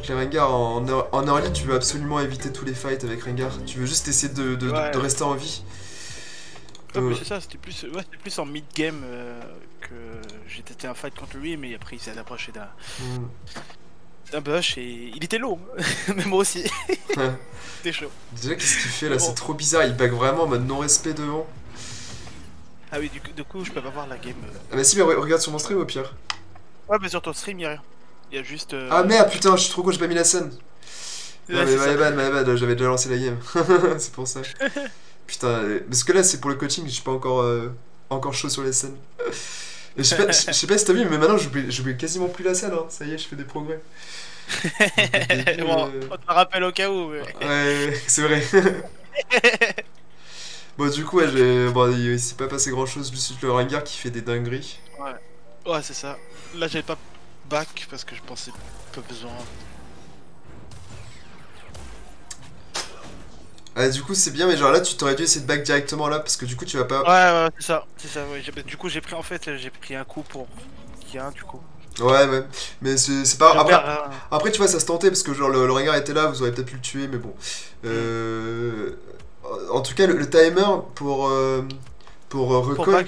contre les Rengar. En early, tu veux absolument éviter tous les fights avec Rengar. Tu veux juste essayer de rester en vie. Ouais, mais c'est ça, c'était plus en mid-game que j'ai testé un fight contre lui, mais après il s'est approché d'un bush et il était lourd, mais moi aussi. C'était chaud. Déjà, qu'est-ce qu'il fait là? C'est trop bizarre, il back vraiment en mode non-respect devant. Ah oui, du coup, je peux pas voir la game. Ah bah si, mais regarde sur mon stream au pire. Ouais, mais sur ton stream, y'a rien. Y'a juste. Ah merde, putain, je suis trop con, j'ai pas mis la scène. Ouais, Non mais my bad, j'avais déjà lancé la game. C'est pour ça. Putain, parce que là c'est pour le coaching, je suis pas encore chaud sur les scènes. Et je sais pas si t'as vu, mais maintenant j'oublie quasiment plus la scène, hein. Ça y est, je fais des progrès. Bon, on te rappelle au cas où. Mais... Ouais, c'est vrai. Bon, du coup, ouais, il s'est pas passé grand chose, juste le Rengar qui fait des dingueries. Ouais, c'est ça. Là, j'avais pas back parce que je pensais pas besoin. Ah, du coup, c'est bien, mais genre là, tu t'aurais dû essayer de back directement là, parce que du coup, tu vas pas. Ouais, c'est ça, ouais. Du coup, j'ai pris un coup pour Kia, du coup. Ouais, mais c'est pas. Après, tu vois, ça se tentait, parce que genre le Rengar était là, vous auriez peut-être pu le tuer, mais bon. En tout cas, le timer pour recoil,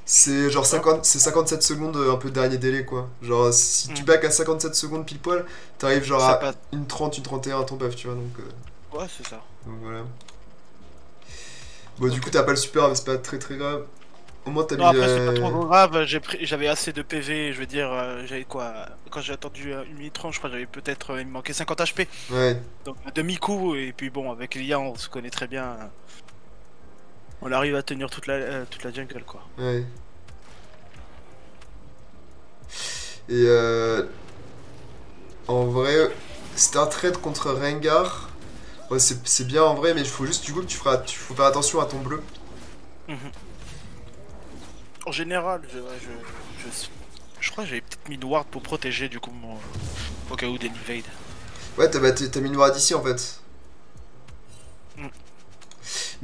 c'est genre 57 secondes, un peu dernier délai quoi. Genre, si tu back à 57 secondes pile poil, t'arrives genre à une 30, une 31 à ton buff, tu vois, donc. Ouais, c'est ça. Donc voilà. Bon, du coup, t'as pas le super, mais c'est pas très très grave. Au moins, t'as mis. Non, après, c'est pas trop grave, j'avais assez de PV, je veux dire, j'avais quoi. Quand j'ai attendu 1 minute 30, je crois que j'avais peut-être. Il me manquait 50 HP. Ouais. Donc, demi-coup, et puis bon, avec Lia, on se connaît très bien. On arrive à tenir toute la jungle, quoi. Ouais. Et en vrai, Star Trade contre Rengar, ouais, c'est bien en vrai, mais il faut juste du coup que faut faire attention à ton bleu. En général, je crois que j'avais peut-être mis une ward pour protéger du coup au cas où des invade. Ouais, t'as mis une ward ici en fait.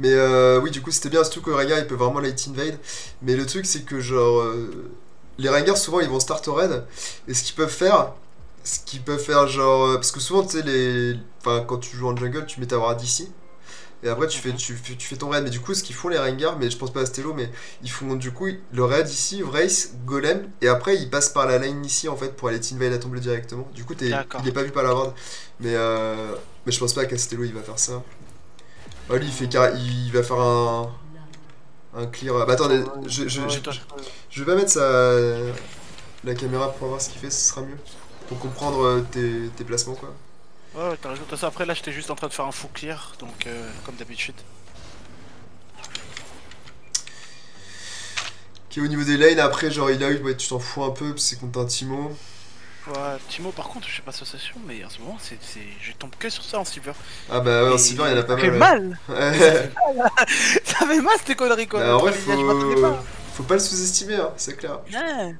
Mais oui, du coup, c'était bien, surtout que Rengar il peut vraiment late invade. Mais le truc, c'est que genre. Les Rengars souvent ils vont start au raid. Et ce qu'ils peuvent faire, genre. Parce que souvent, tu sais, enfin, quand tu joues en jungle, tu mets ta ward ici. Et après, tu fais ton raid. Mais du coup, ce qu'ils font les Rengars, mais je pense pas à Stello, mais ils font du coup le raid ici, Vrace, Golem. Et après, ils passent par la line ici en fait pour aller t'invade à tomber directement. Du coup, il est pas vu par la ward. Mais je pense pas qu'à Stello il va faire ça. Ouais, lui, il va faire un clear. Bah attendez, je vais pas mettre la caméra pour voir ce qu'il fait, ce sera mieux. Pour comprendre tes placements quoi. Ouais, t'as raison. Ça, après là, j'étais juste en train de faire un full clear, donc comme d'habitude. Ok, au niveau des lanes, après, genre il a eu, ouais, tu t'en fous un peu, c'est contre un Timo. Ouais, Timo, par contre, je sais pas association, mais en ce moment, je tombe que sur ça en silver. Ah bah ouais, en silver, il y en a pas mal. Ça fait mal. Ça fait mal cette connerie quoi. Bah, en vrai, faut pas le sous-estimer, hein, c'est clair. Ouais.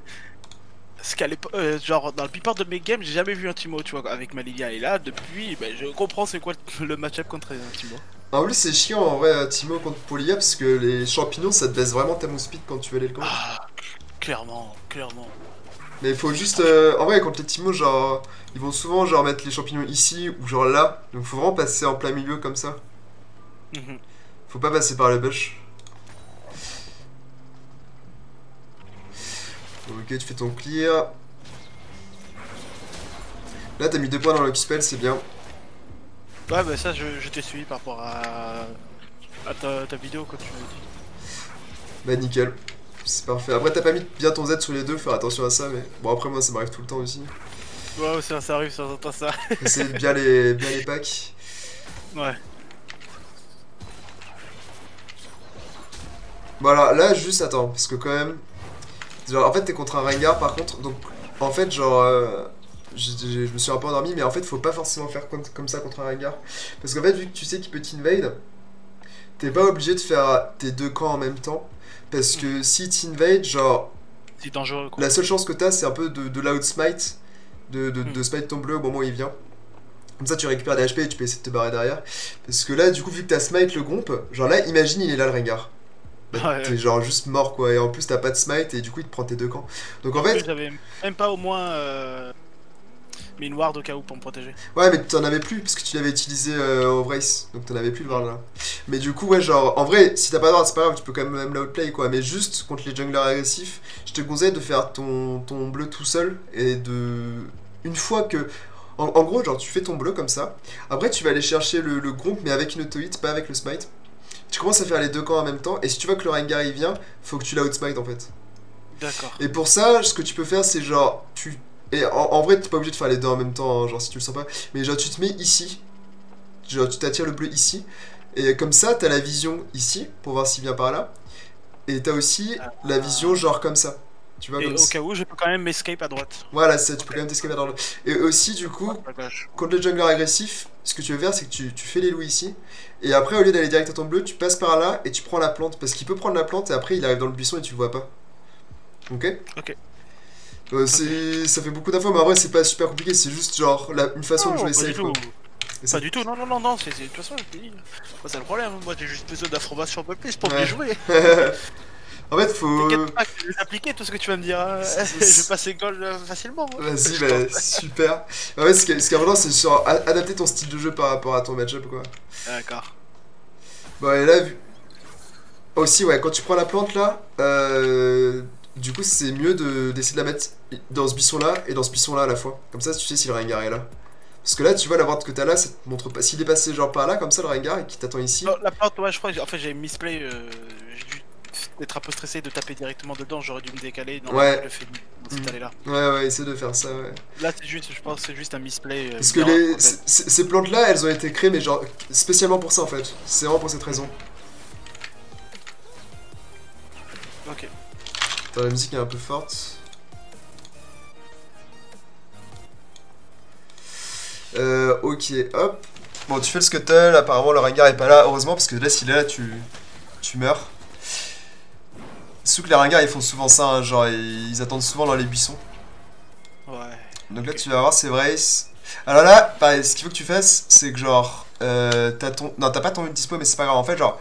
Parce qu'à l'époque, genre dans la plupart de mes games, j'ai jamais vu un Timo, tu vois, avec Malilia. Et là, depuis, bah, je comprends c'est quoi le match-up contre un Timo. En plus, c'est chiant en vrai, Timo contre Polia, parce que les champignons ça te baisse vraiment ta move speed quand tu vas aller le camp. Ah, clairement. Mais il faut juste. En vrai, contre les Timo, genre. Ils vont souvent genre mettre les champignons ici ou genre là. Donc faut vraiment passer en plein milieu comme ça. Faut pas passer par le bush. Ok, tu fais ton clear. Là, t'as mis 2 points dans le spell, c'est bien. Ouais, bah ça, je t'ai suivi par rapport à ta vidéo quand tu m'as dit. Bah, nickel. C'est parfait. Après, t'as pas mis bien ton Z sur les deux, faire attention à ça, mais bon, après, moi, ça m'arrive tout le temps aussi. Ouais, ça arrive, ça entend ça. Essayer de bien les packs. Ouais. Bon, alors là, juste attends, parce que quand même. Genre, en fait, t'es contre un Rengar par contre, donc en fait, genre. Je me suis un peu endormi, mais en fait, faut pas forcément faire comme ça contre un Rengar. Parce qu'en fait, vu que tu sais qu'il peut t'invade, t'es pas obligé de faire tes 2 camps en même temps. Parce que si t'invade, genre. C'est dangereux quoi. La seule chance que t'as, c'est un peu de l'outsmite, de smite ton bleu au moment où il vient. Comme ça, tu récupères des HP et tu peux essayer de te barrer derrière. Parce que là, du coup, vu que t'as smite le gomp, genre là, imagine, il est là le Rengar. Bah, t'es genre juste mort quoi, et en plus t'as pas de smite et du coup il te prend tes 2 camps. Donc en fait. J'avais même pas au moins mis une ward au cas où pour me protéger. Ouais, mais t'en avais plus, parce que tu l'avais utilisé au Vrace, donc t'en avais plus le ward là. Mais du coup, ouais, genre, en vrai, si t'as pas de ward, c'est pas grave, tu peux quand même l'outplay, quoi. Mais juste, contre les junglers agressifs, je te conseille de faire ton bleu tout seul, et de... Une fois que... En gros, genre, tu fais ton bleu comme ça, après tu vas aller chercher le groupe, mais avec une auto-hit, pas avec le smite. Tu commences à faire les deux camps en même temps, et si tu vois que le Rengar il vient, faut que tu l'outsmite en fait. D'accord. Et pour ça, ce que tu peux faire, c'est genre, et en vrai, t'es pas obligé de faire les deux en même temps, hein, genre si tu le sens pas. Mais genre, tu te mets ici. Genre, tu t'attires le bleu ici. Et comme ça, t'as la vision ici, pour voir s'il vient par là. Et t'as aussi la vision, genre comme ça. Tu vois, Et comme au ça. cas où, je peux quand même m'escape à droite. Voilà, ça, tu peux quand même t'escaper dans le. Et aussi, du coup, contre le jungler agressif, ce que tu veux faire, c'est que tu fais les loups ici. Et après, au lieu d'aller direct à ton bleu, tu passes par là et tu prends la plante. Parce qu'il peut prendre la plante et après, il arrive dans le buisson et tu le vois pas. Ok? Ok. Ça fait beaucoup d'infos, mais en vrai, c'est pas super compliqué. C'est juste genre une façon de Non, jouer pas safe. du Quoi. tout. Pas du tout, non, non, non, non, de toute façon, je te dis. C'est le problème, moi j'ai juste besoin d'informations un peu plus pour bien jouer. En fait, faut. T'inquiète pas, je vais appliquer tout ce que tu vas me dire. Hein. Je vais passer goal facilement. Vas-y, bah, super. En fait, ce qui est important, c'est sur adapter ton style de jeu par rapport à ton match-up, quoi. D'accord. Bon, et là, aussi, ouais, quand tu prends la plante là, du coup, c'est mieux d'essayer de la mettre dans ce buisson-là et dans ce buisson-là à la fois. Comme ça, tu sais si le Rengar est là. Parce que là, tu vois, la ward que t'as là, ça te montre pas. S'il est passé genre par là, comme ça, le Rengar, et qui t'attend ici. Non, la plante, ouais, je crois que en fait, j'ai misplay. J'ai dû être un peu stressé de taper directement dedans, j'aurais dû me décaler. Non, Ouais. je le fais dans cette allée-là. Ouais, essaie de faire ça, ouais. Là, c'est juste, je pense, c'est juste un misplay. Parce que ces plantes-là, elles ont été créées, mais genre, spécialement pour ça en fait. C'est vraiment pour cette raison. Ok. Attends, la musique est un peu forte. Ok, hop. Bon, tu fais le scuttle, apparemment le Rengar est pas là, heureusement, parce que là, s'il est là, tu meurs. Surtout que les Rengars, ils font souvent ça, hein, genre, ils attendent souvent dans les buissons. Ouais. Donc là, tu vas voir, c'est vrai. Alors là, pareil, ce qu'il faut que tu fasses, c'est que genre, t'as ton... Non, t'as pas ton dispo, mais c'est pas grave, en fait, genre...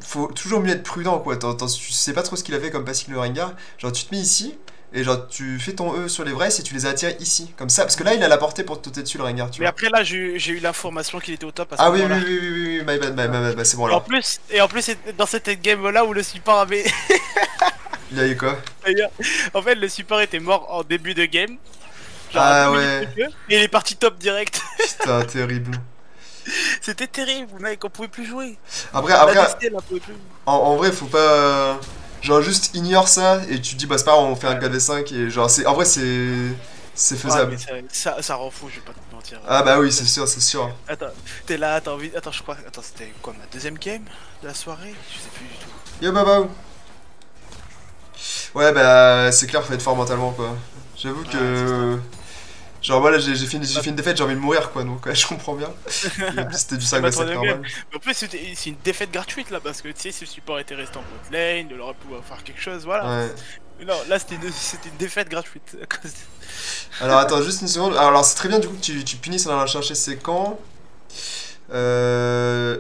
Faut toujours mieux être prudent, quoi. Tu sais pas trop ce qu'il a fait comme passing le Rengar. Genre, tu te mets ici, et genre, tu fais ton E sur les vrais et tu les attires ici, comme ça. Parce que là, il a la portée pour te sauter dessus, le Rengar, tu vois. Mais après, là, j'ai eu l'information qu'il était au top. Ah oui, my bad, c'est bon là. Et en plus, c'est dans cette game là où le support avait. Il a eu quoi? En fait, le support était mort en début de game. Genre, ah ouais. Et il est parti top direct. Putain, terrible. C'était terrible, mec, on pouvait plus jouer. Après, en vrai, faut pas. Genre, juste ignore ça et tu te dis, bah, c'est pas grave, on fait un 4v5 et genre, en vrai, c'est faisable. Ouais, ça rend fou, je vais pas te mentir. Ah, bah oui, c'est sûr, c'est sûr. Attends, t'es là, t'as envie. Attends, je crois. Attends, c'était quoi, ma deuxième game de la soirée? Je sais plus du tout. Yo, baba. Ouais, bah, c'est clair, faut être fort mentalement, quoi. J'avoue que. Genre, moi là, j'ai fait une défaite, j'ai envie de mourir, quoi, donc ouais, je comprends bien. C'était du 5v7 normal. En plus, c'est une défaite gratuite là, parce que tu sais, si le support était resté en bot lane, il aurait pu faire quelque chose, voilà. Ouais. Non, là c'était une défaite gratuite. Alors attends, juste une seconde. Alors c'est très bien du coup que tu punisses en allant chercher ses camps. Là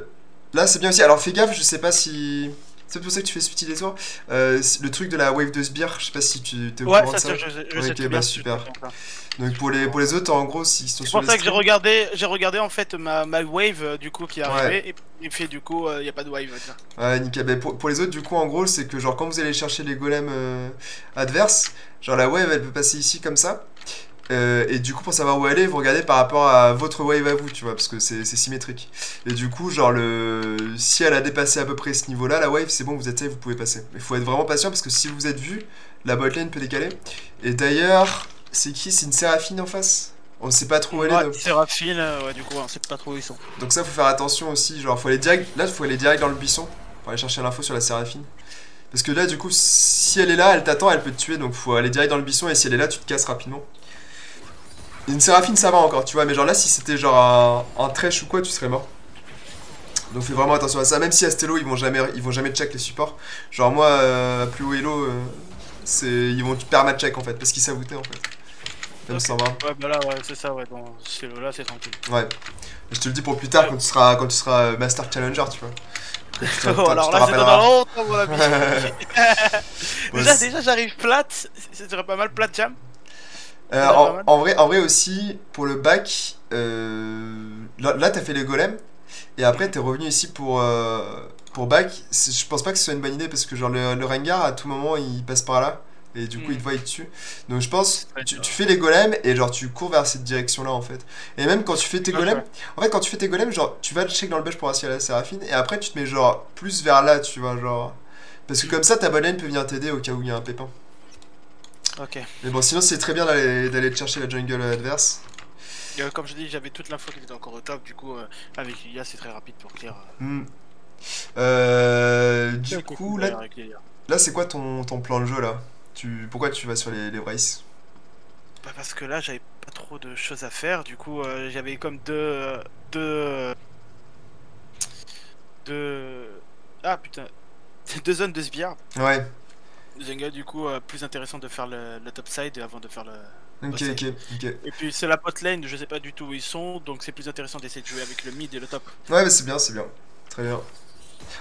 c'est bien aussi. Alors fais gaffe, je sais pas si. C'est pour ça que tu fais ce petit détour. Le truc de la wave de sbire, je sais pas si tu t'es au courant de ça. Ouais, je sais. Ok, bah super. Donc pour les autres, en gros, s'ils sont sur les streams... C'est pour ça que j'ai regardé en fait ma wave du coup qui est arrivée et il fait du coup il y a pas de wave. Ouais, nickel. Bah, pour les autres, du coup, en gros, c'est que genre quand vous allez chercher les golems adverses, genre la wave elle peut passer ici comme ça. Et du coup, pour savoir où elle est, vous regardez par rapport à votre wave à vous, tu vois, parce que c'est symétrique. Et du coup, genre, si elle a dépassé à peu près ce niveau-là, la wave, c'est bon, vous êtes safe, vous pouvez passer. Il faut être vraiment patient parce que si vous êtes vu, la botlane peut décaler. Et d'ailleurs, c'est qui? C'est une Séraphine en face? On sait pas trop où elle est. Séraphine, ouais, du coup, on sait pas trop où ils sont. Donc, ça, faut faire attention aussi. Genre, faut aller direct. Là, faut aller direct dans le buisson pour aller chercher l'info sur la Séraphine. Parce que là, du coup, si elle est là, elle t'attend, elle peut te tuer. Donc, faut aller direct dans le buisson. Et si elle est là, tu te casses rapidement. Une Séraphine ça va encore, tu vois, mais genre là si c'était genre un Thresh ou quoi, tu serais mort. Donc fais vraiment attention à ça, même si à Stello ils vont jamais check les supports. Genre moi, à plus haut elo, ils vont perma check en fait, parce qu'ils savoutaient en fait. Même sans va. Ouais bah là ouais c'est ça, ouais, dans Stello là c'est tranquille. Ouais, je te le dis pour plus tard quand tu seras Master Challenger, tu vois. Alors là c'est dans longtemps mon ami. Déjà j'arrive plate, ça serait pas mal plate jam. En vrai aussi, pour le bac, là t'as fait les golems, et après t'es revenu ici pour bac. Je pense pas que ce soit une bonne idée parce que genre le Rengar à tout moment il passe par là. Et du coup, il te voit, il te tue. Donc je pense, tu fais les golems et genre tu cours vers cette direction-là en fait. Et même quand tu fais tes golems, en fait, quand tu fais tes golems, genre tu vas le check dans le bush pour assurer la Séraphine et après tu te mets genre plus vers là, tu vois, genre. Parce que comme ça, ta bonne lane peut venir t'aider au cas où il y a un pépin. Ok. Mais bon, sinon, c'est très bien d'aller te chercher la jungle adverse. Comme je dis, j'avais toute l'info qui était encore au top, du coup, avec Lilia, c'est très rapide pour clear. Du coup, là c'est quoi ton plan de jeu là? Pourquoi tu vas sur les races? Bah parce que là, j'avais pas trop de choses à faire, du coup, j'avais comme Ah putain, deux zones de sbires. Ouais. Jungle, du coup, plus intéressant de faire le top side avant de faire le. Ok. Et puis c'est la bot lane, je sais pas du tout où ils sont, donc c'est plus intéressant d'essayer de jouer avec le mid et le top. Ouais, mais c'est bien. Très bien.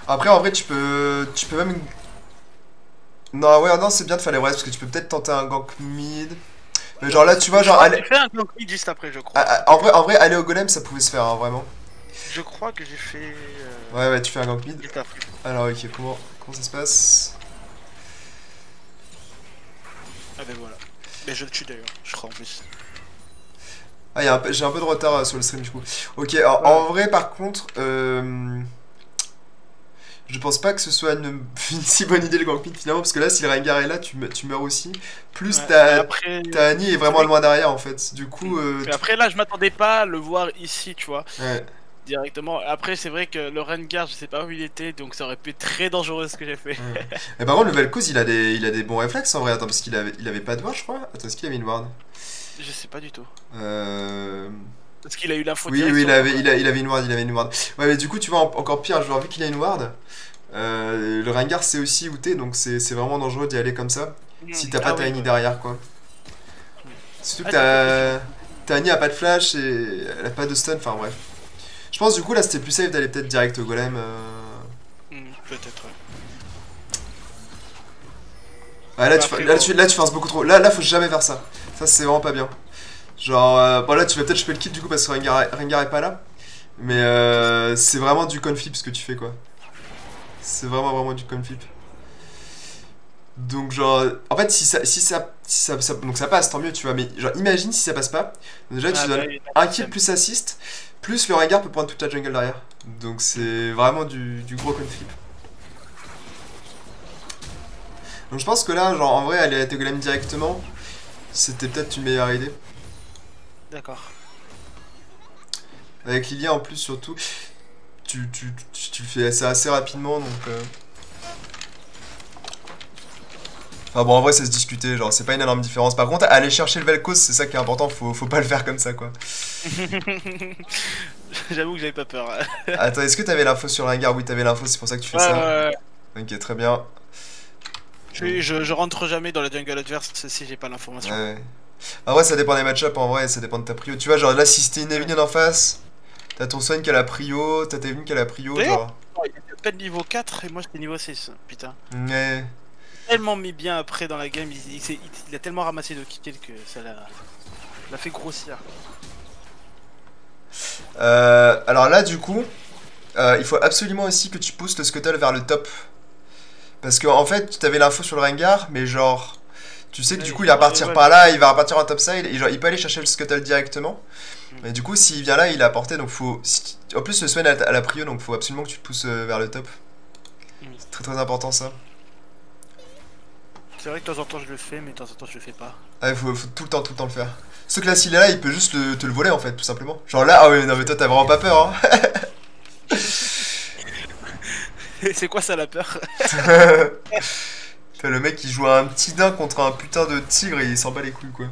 Après, en vrai, tu peux même. Non, ouais, non, c'est bien de faire les races parce que tu peux peut-être tenter un gank mid. Mais genre là, tu vois, genre. J'ai fait un gank mid juste après, je crois. En vrai, aller au golem, ça pouvait se faire, hein, vraiment. Je crois que j'ai fait. Ouais, tu fais un gank mid. Alors, ok, comment ça se passe? Ah, ben voilà. Mais je le tue d'ailleurs, je crois en plus. Ah, j'ai un peu de retard sur le stream du coup. Ok, alors, ouais. En vrai, par contre, je pense pas que ce soit une si bonne idée le gank mid finalement, parce que là, si le Rengar est là, tu meurs aussi. Plus ta Annie est vraiment loin derrière en fait. Du coup. Après, là, je m'attendais pas à le voir ici, tu vois. Ouais. Directement. Après, c'est vrai que le Rengar, je sais pas où il était, donc ça aurait pu être très dangereux ce que j'ai fait. Ouais. Et par contre, le Vel'Koz, il a des bons réflexes en vrai. Attends, parce qu'il avait pas de ward, je crois. Attends, est-ce qu'il avait une ward? Je sais pas du tout. Parce qu'il a eu l'info. Oui, il avait une ward, Ouais, mais du coup, tu vois, encore pire, genre, vu qu'il a une ward, le Rengar sait aussi où t'es, donc c'est vraiment dangereux d'y aller comme ça. Si t'as pas ta Annie derrière, quoi. Surtout que ta Annie a pas de flash et elle a pas de stun, enfin bref. Je pense du coup là c'était plus safe d'aller peut-être direct au golem. Peut-être. Ouais, là tu forces beaucoup trop. Là faut jamais faire ça. Ça c'est vraiment pas bien. Genre bon là tu vas peut-être choper le kill du coup parce que Rengar est pas là. Mais c'est vraiment du conflip ce que tu fais quoi. C'est vraiment du conflip. Donc genre en fait si ça donc ça passe tant mieux tu vois, mais genre imagine si ça passe pas. Donc, déjà tu donnes un kill plus assist. Plus le Rengar peut prendre toute la jungle derrière. Donc c'est vraiment du gros conflip. Donc je pense que là, genre en vrai, aller à tes golems directement, c'était peut-être une meilleure idée. D'accord. Avec Lilia en plus surtout, tu fais ça assez rapidement donc... Enfin bon en vrai c'est se discuter, genre c'est pas une énorme différence. Par contre aller chercher le Vel'Koz c'est ça qui est important, faut pas le faire comme ça quoi. J'avoue que j'avais pas peur. Attends, est-ce que t'avais l'info sur Rengar? Oui t'avais l'info, c'est pour ça que tu fais ça. Ouais. Ok très bien. Je rentre jamais dans la jungle adverse si j'ai pas l'information. Ouais. En vrai ça dépend des match-up, en vrai ça dépend de ta prio. Tu vois genre là si c'était une Evelynn en face, t'as ton Swain qui a la prio, t'as ta Evelynn qui a la prio genre. Il était à peine niveau 4 et moi j'étais niveau 6, putain. Ouais. Tellement mis bien après dans la game, il a tellement ramassé de kills que ça l'a fait grossir. Alors là du coup, il faut absolument aussi que tu pousses le Scuttle vers le top. Parce que en fait, tu avais l'info sur le Rengar, mais genre, tu sais que du coup il va partir par là, il va repartir en topside, et genre il peut aller chercher le Scuttle directement. Mais du coup, s'il vient là, il est à portée, donc faut... En plus, le Swain a la prio, donc faut absolument que tu te pousses vers le top. C'est très important ça. C'est vrai que de temps en temps je le fais, mais de temps en temps je le fais pas. Ah, il faut tout le temps le faire. Sauf que là, s'il est là, il peut juste te le voler en fait, tout simplement. Genre là, ah ouais, non mais toi t'as vraiment pas peur, hein. C'est quoi ça la peur? Le mec qui joue à un petit nain contre un putain de tigre et il s'en bat les couilles quoi.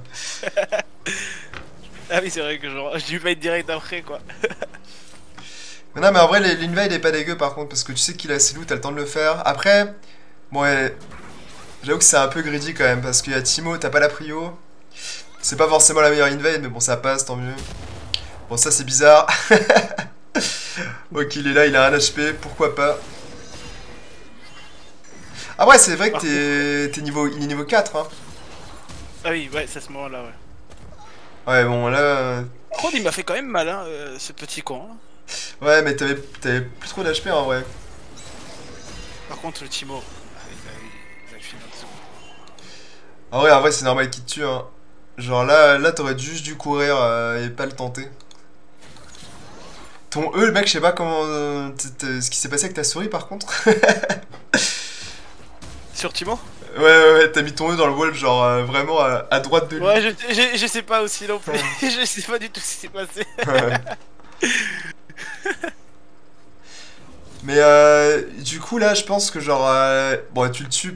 Ah oui, c'est vrai que genre, je lui vais être direct après quoi. Mais non, mais en vrai, l'invade est pas dégueu par contre, parce que tu sais qu'il a ses loups, t'as le temps de le faire. Après, bon, ouais, j'avoue que c'est un peu greedy quand même, parce qu'il y a Timo, t'as pas la prio. C'est pas forcément la meilleure invade, mais bon, ça passe, tant mieux. Bon, ça c'est bizarre. Ok, il est là, il a un HP, pourquoi pas. Ah ouais, c'est vrai que il est niveau 4, hein. Ah oui, ouais, c'est à ce moment-là, ouais. Ouais, bon, là... Par contre, il m'a fait quand même mal, hein, ce petit con. Hein. Ouais, mais t'avais plus trop d'HP en vrai. Par contre, le Timo, il a fini en dessous. En vrai, c'est normal qu'il te tue, hein. Genre là t'aurais juste dû courir et pas le tenter. Ton E, le mec, je sais pas comment... ce qui s'est passé avec ta souris, par contre. Sur Timo? Ouais, t'as mis ton E dans le wall, genre vraiment à droite de lui. Ouais, je sais pas aussi non plus. Je sais pas du tout ce qui s'est passé. Mais du coup là je pense que genre bon tu le tues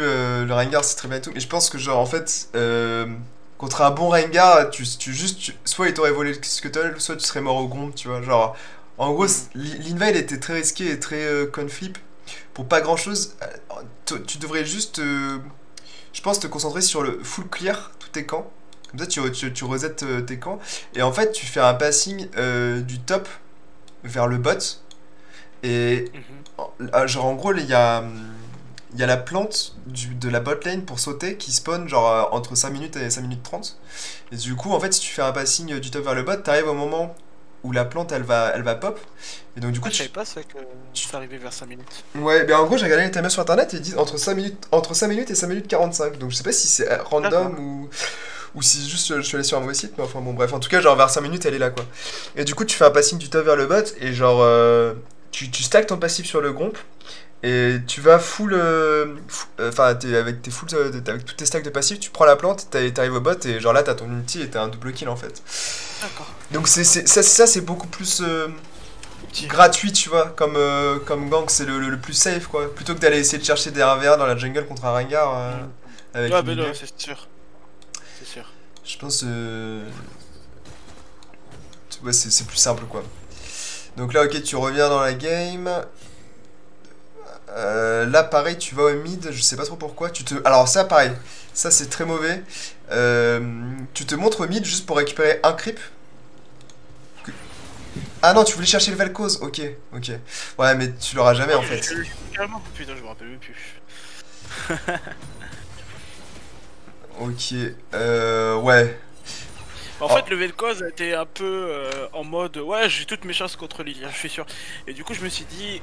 le Rengar c'est très bien et tout mais je pense que genre en fait contre un bon Rengar soit il t'aurait volé le Scuttle soit tu serais mort au Gromp tu vois genre en gros l'invade était très risqué et très conflip pour pas grand chose tu devrais juste je pense te concentrer sur le full clear tous tes camps comme ça tu resettes tes camps et en fait tu fais un passing du top vers le bot. Et genre en gros il y a la plante de la bot lane pour sauter qui spawn genre entre 5 minutes et 5 minutes 30. Et du coup en fait si tu fais un passing du top vers le bot, t'arrives au moment où la plante elle va pop. Et donc du coup je savais pas ça que tu arrivé vers 5 minutes. Ouais, ben en gros j'ai regardé les timers sur internet et ils disent entre 5 minutes et 5 minutes 45. Donc je sais pas si c'est random ou si juste je suis allé sur un mauvais site, mais enfin bon bref, en tout cas genre vers 5 minutes elle est là quoi. Et du coup tu fais un passing du top vers le bot et genre tu stacks ton passif sur le Gromp et tu vas full. Enfin, avec tous tes stacks de passif, tu prends la plante, t'arrives au bot et genre là t'as ton ulti et t'as un double kill en fait. D'accord. Donc ça c'est beaucoup plus gratuit, tu vois, comme gank, c'est le plus safe quoi. Plutôt que d'aller essayer de chercher des 1v1 dans la jungle contre un Rengar avec ouais, mais non, c'est sûr. C'est sûr. Je pense. Ouais, c'est plus simple quoi. Donc là, ok, tu reviens dans la game. Là, pareil, tu vas au mid, je sais pas trop pourquoi. Alors, ça, pareil, ça c'est très mauvais. Tu te montres au mid juste pour récupérer un creep. Ah non, tu voulais chercher le Vel'Koz, ok. Ouais, mais tu l'auras jamais en fait. Putain, je me rappelle même plus. Ok, ouais. En fait, le Vel'Koz a été un peu en mode ouais, j'ai toutes mes chances contre Lilia, je suis sûr. Et du coup, je me suis dit,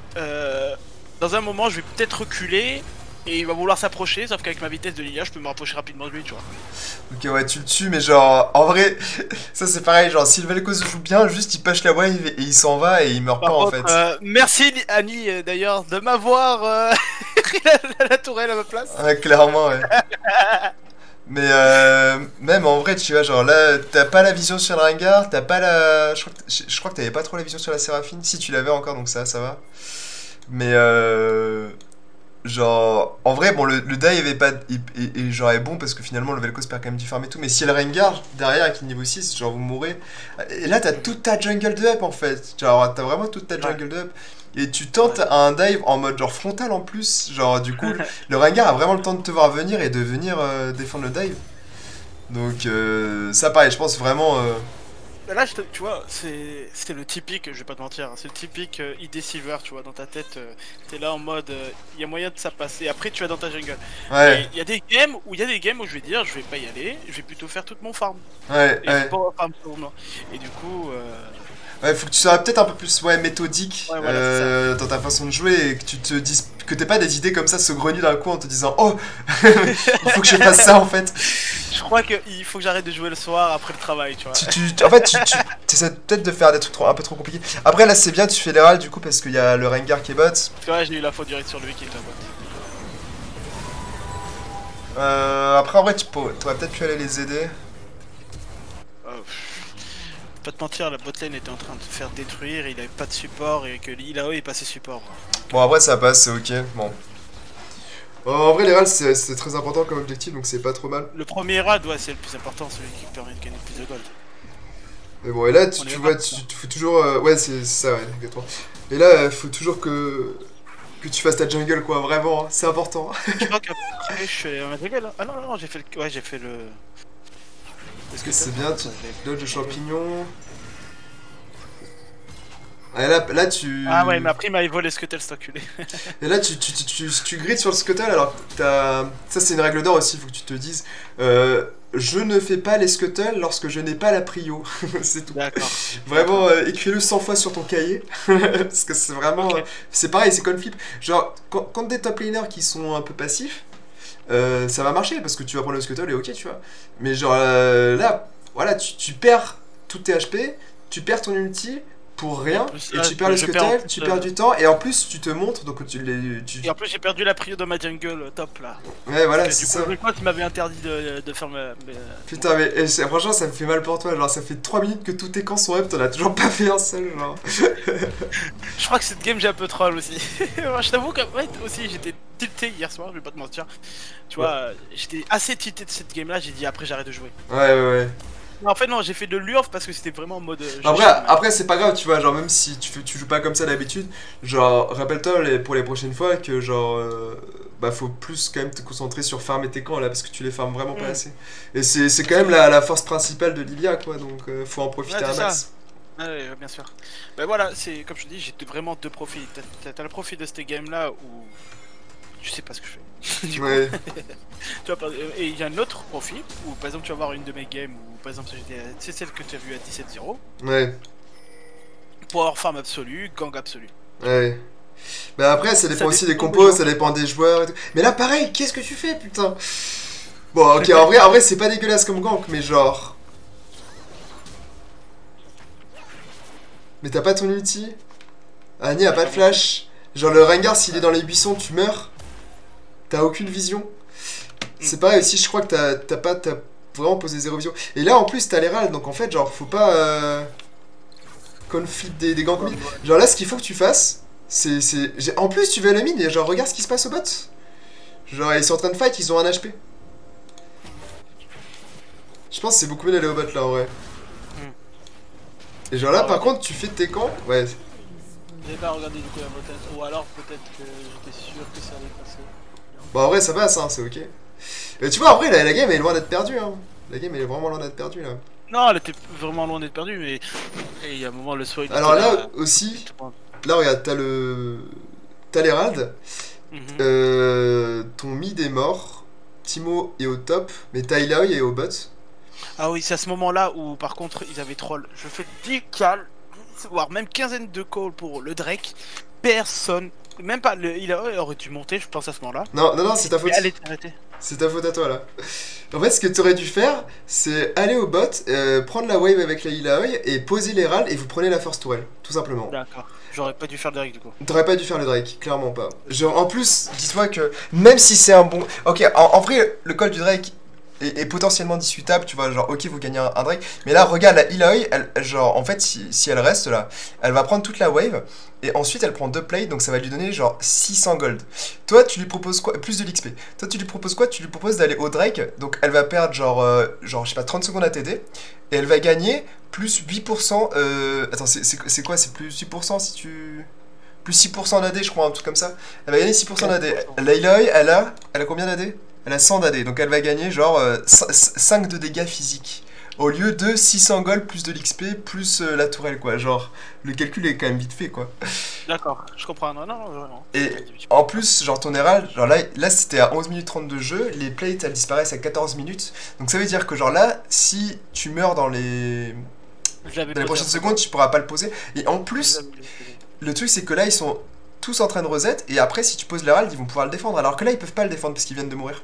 dans un moment, je vais peut-être reculer et il va vouloir s'approcher. Sauf qu'avec ma vitesse de Lilia, je peux me rapprocher rapidement de lui, tu vois. Ok, ouais, tu le tues, mais genre, en vrai, ça c'est pareil. Genre, si le Vel'Koz joue bien, juste il push la wave et il s'en va et il meurt pas en fait. Merci Annie d'ailleurs de m'avoir pris la tourelle à ma place. Ouais, clairement, ouais. Mais même en vrai, tu vois, genre là, t'as pas la vision sur le Rengar, t'as pas la... Je crois que t'avais pas trop la vision sur la Séraphine. Si, tu l'avais encore, donc ça va. Mais genre, en vrai, bon, le dive est bon parce que finalement le Vel'Koz perd quand même du farm et tout. Mais si le Rengar derrière avec le niveau 6, genre vous mourrez. Et là, t'as toute ta jungle de up en fait. Genre, t'as vraiment toute ta jungle de up. Et tu tentes un dive en mode genre frontal en plus. Genre, du coup, le Rengar a vraiment le temps de te voir venir et de venir défendre le dive. Donc, ça pareil, je pense vraiment. Là, tu vois, c'est le typique, je vais pas te mentir, hein, c'est le typique ID Silver, tu vois, dans ta tête, t'es là en mode, il y a moyen de ça passer, après tu vas dans ta jungle. Ouais. Il y a des games où je vais dire, je vais pas y aller, je vais plutôt faire toute mon farm. Ouais, et ouais. Et du coup... Ouais, faut que tu sois peut-être un peu plus méthodique dans ta façon de jouer et que tu te dises que t'aies pas des idées comme ça saugrenues d'un coup en te disant oh il faut que je fasse ça en fait. Je crois qu'il faut que j'arrête de jouer le soir après le travail, tu En vois. fait, tu essaies peut-être de faire des trucs un peu trop compliqués. Après là c'est bien, tu fais les râles du coup parce qu'il y a le Rengar qui est bot. Parce que ouais, j'ai eu la faute directe sur lui qui était un bot. Après en vrai t'aurais peut-être pu aller les aider. Pas te mentir, la botlane était en train de se faire détruire, il avait pas de support et que Illaoi est passé support. Bon après ça passe, c'est ok, bon. En vrai les râles c'est très important comme objectif donc c'est pas trop mal. Le premier raid, ouais, c'est le plus important, celui qui permet de gagner plus de gold. Mais bon et là tu vois, tu faut toujours... ouais c'est ça, ouais, exactement. Et là faut toujours que tu fasses ta jungle quoi, vraiment, hein, c'est important. Je crois qu'après je suis en jungle. Ah non, j'ai fait le... Ouais, j'ai fait le... Est-ce que c'est bien, tu dodges le champignon. Et là, tu... Ah ouais, mais après, il m'avait volé Scuttle, cet enculé. Et là, tu grides sur le Scuttle, alors t'as... Ça, c'est une règle d'or aussi, il faut que tu te dises. Je ne fais pas les Scuttles lorsque je n'ai pas la prio. C'est tout. D'accord. Vraiment, écris-le 100 fois sur ton cahier. Parce que c'est vraiment... Ok. C'est pareil, c'est comme flip. Genre, quand des top laners qui sont un peu passifs, ça va marcher, parce que tu vas prendre le Scuttle et ok, tu vois. Mais genre, là, voilà, tu perds tous tes HP, tu perds ton ulti... pour rien, et tu perds le Scuttle, tu perds du temps, et en plus tu te montres, donc Et en plus j'ai perdu la prio de ma jungle top là. Ouais voilà, c'est ça. Du coup le m'avait interdit de faire Putain mais franchement ça me fait mal pour toi, genre ça fait 3 minutes que tous tes camps sont up, t'en as toujours pas fait un seul genre. Je crois que cette game j'ai un peu troll aussi. Je t'avoue qu'en fait aussi j'étais tilté hier soir, je vais pas te mentir. Tu vois, j'étais assez tilté de cette game là, j'ai dit après j'arrête de jouer. Ouais. En fait non, j'ai fait de l'urf parce que c'était vraiment en mode... Après c'est pas grave, tu vois, genre même si tu joues pas comme ça d'habitude, genre rappelle-toi pour les prochaines fois que genre bah faut plus quand même te concentrer sur farmer tes camps là parce que tu les farmes vraiment pas assez. Et c'est quand même la force principale de Lilia quoi, donc faut en profiter un max. Ouais, bien sûr. Bah voilà, c'est comme je te dis, j'ai vraiment deux profils. T'as le profil de cette game là où je sais pas ce que je fais. Ouais. Tu vois, et il y a un autre profil où par exemple tu vas voir une de mes games où par exemple c'est celle que tu as vue à 17-0. Ouais. Power farm absolu, gang absolu. Ouais. Bah après ça dépend aussi des compos, ça dépend des joueurs et tout. Mais là pareil, qu'est-ce que tu fais putain? Bon ok en vrai c'est pas dégueulasse comme gank mais genre... Mais t'as pas ton ulti? Annie a pas de flash. Genre le Rengar s'il est dans les buissons tu meurs. T'as aucune vision. C'est pareil aussi, je crois que t'as vraiment posé zéro vision. Et là en plus t'as l'Herald, donc en fait genre faut pas conflit des ganks mid. Genre là ce qu'il faut que tu fasses, c'est... En plus tu vas à la mid et genre regarde ce qui se passe au bot. Genre ils sont en train de fight, ils ont un HP. Je pense que c'est beaucoup mieux d'aller au bot là en vrai. Et genre là par contre tu fais tes camps, ouais. J'ai pas regardé du coup la botette, ou alors peut-être que j'étais sûr que ça allait passer. Bah en vrai ça passe hein, c'est ok. Et tu vois en vrai la game elle est loin d'être perdue hein. La game elle est vraiment loin d'être perdue là. Non elle était vraiment loin d'être perdue mais... Et il y a un moment le soin... Alors là aussi, là regarde t'as l'Herald, ton mid est mort, Timo est au top, mais Tyler est au bot. Ah oui c'est à ce moment là où par contre ils avaient troll. Je fais 10 calls, voire même quinzaine de calls pour le Drake, personne... Même pas, il aurait dû monter, je pense à ce moment-là. Non, c'est ta faute. Elle est arrêtée. C'est ta faute à toi là. En fait, ce que tu aurais dû faire, c'est aller au bot, prendre la wave avec la Illaoi et poser l'Herald et vous prenez la first tourelle, tout simplement. D'accord. J'aurais pas dû faire le Drake du coup. T'aurais pas dû faire le Drake, clairement pas. Genre, en plus, dis-toi que même si c'est un bon. Ok, en vrai, le call du Drake est potentiellement discutable, tu vois, genre ok vous gagnez un Drake, mais là regarde la Illaoi, genre en fait si elle reste là, elle va prendre toute la wave, et ensuite elle prend 2 plays, donc ça va lui donner genre 600 gold. Toi tu lui proposes quoi? Plus de l'XP. Toi tu lui proposes quoi? Tu lui proposes d'aller au Drake, donc elle va perdre genre je sais pas 30 secondes à TD, et elle va gagner plus 8%, attends c'est quoi? C'est plus 8% si tu... Plus 6% d'AD je crois, un truc comme ça. Elle va gagner 6% d'AD. La Illaoi elle a combien d'AD? Elle a 100 d'AD, donc elle va gagner genre 5 de dégâts physiques. Au lieu de 600 gold plus de l'XP plus la tourelle quoi. Genre, le calcul est quand même vite fait quoi. D'accord, je comprends. Non, vraiment. Et en plus, genre ton Herald, genre là c'était à 11 minutes 30 de jeu, les plates elles disparaissent à 14 minutes. Donc ça veut dire que genre là, si tu meurs dans les prochaines secondes, tu pourras pas le poser. Et en plus, le truc c'est que là ils sont tous en train de reset, et après si tu poses l'Herald ils vont pouvoir le défendre, alors que là ils peuvent pas le défendre parce qu'ils viennent de mourir.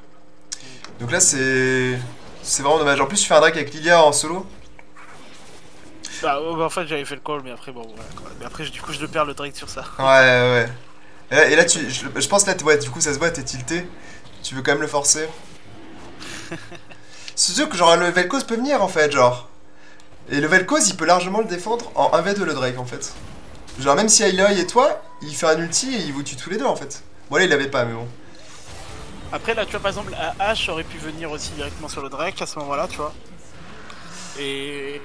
Donc là c'est vraiment dommage. En plus tu fais un Drake avec Lilia en solo. Bah en fait j'avais fait le call mais après bon voilà quoi. Mais après du coup je le perds le Drake sur ça. Ouais. Et là je pense là ouais, du coup ça se voit, t'es tilté. Tu veux quand même le forcer. C'est sûr que genre le Vel'Koz peut venir en fait genre. Et le Vel'Koz il peut largement le défendre en 1v2 le Drake en fait. Genre même si Illaoi et toi, il fait un ulti et il vous tue tous les deux en fait. Bon là il l'avait pas mais bon. Après là tu vois par exemple Ashe aurait pu venir aussi directement sur le Drake à ce moment là tu vois. Et...